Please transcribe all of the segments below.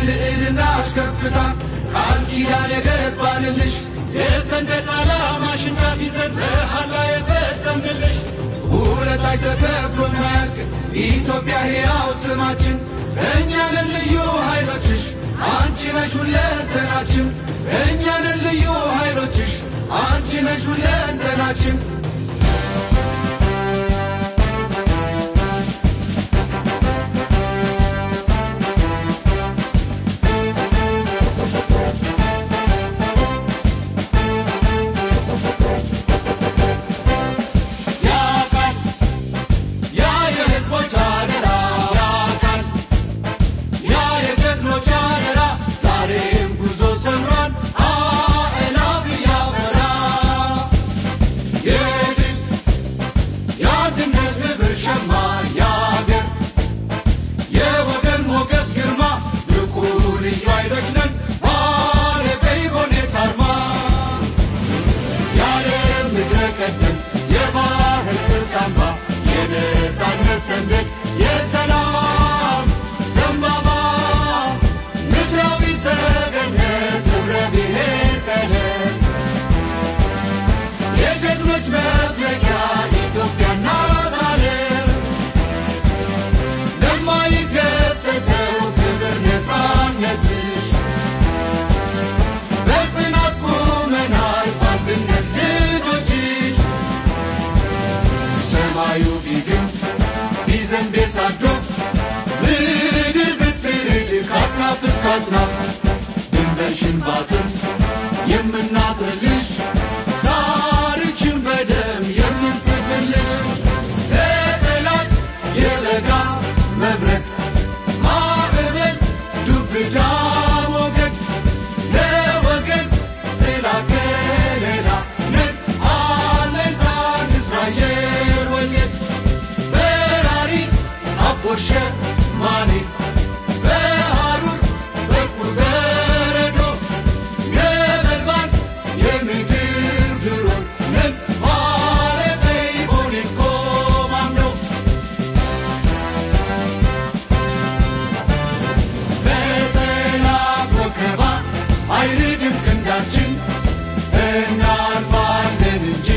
ለልዕልናሽ ከፍታ ቃል ኪዳን የገባንልሽ የሰንደቅ ዓላማሽን ጫፍ ይዘን መሃላ የፈጸምንልሽ ውለታሽ ተከፍሎ ማያልቅ ኢትዮጵያ ሕያው ስማችን እኛ ነን ልዩ ኃይሎችሽ አንቺ ነሽ ሁለንተናችን እኛ ነን ልዩ ኃይሎችሽ አንቺ ነሽ ሁለንተናችን ሰንደቅ የሰላም ዘንባባ ምድራዊ ሰገነት ህብረ ብሔር ቀለም የጀግኖች መፍለቂያ ኢትዮጵያ እናት ዓለም ለማይገሰሰው ክብር ነፃነትሽ በጽናት ቁመናል በአንድነት ልጆችሽ ሰማዩ ቢግም ቢዘንብ ሳዶፍ ምድር ብትርድ ከአጽናፍ እስከ አጽናፍ ድንበርሽን ባጥንት የምናጥርልሽ ታሪክሽን በደም የምንጽፍልሽ ለጠላት የበጋ መብረቅ ማዕበል ዱብዳ ሞገድ ለወገን ጥላ ከለላ ነን አለኝታን እስራኤል ወለድ ቦሸ ማኔ በሐሩር በቁር በረዶ ነበልባል የምድር ድሮን ነን ማለተይ ቦኔ ኮማንዶ በጠላት ወከባ አይርድም ክንዳችን እናልፋለን እንጂ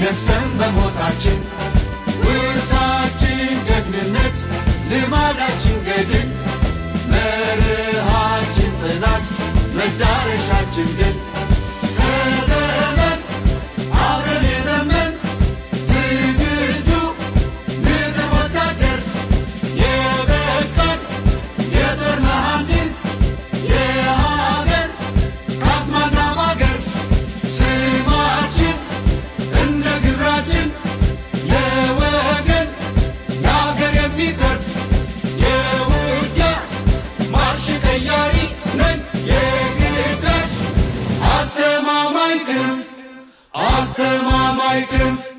ነግሰን በሞታችን ውርሳችን ጀግንነት ልማዳችን ገድል መርሃችን ጽናት መዳረሻችን ድል ከዘመን አብረን የዘመን ዝግጁ ምድር ወታደር የበቃን የጦር መሐንዲስ የሀገር ካስማና ማገር ስማችን እንደ ግብራችን ለወገን ለሀገር የሚተርፍ የውጊያ ማርሽ ቀያሪ ነን የግዳጅ አስተማማኝ ክንፍ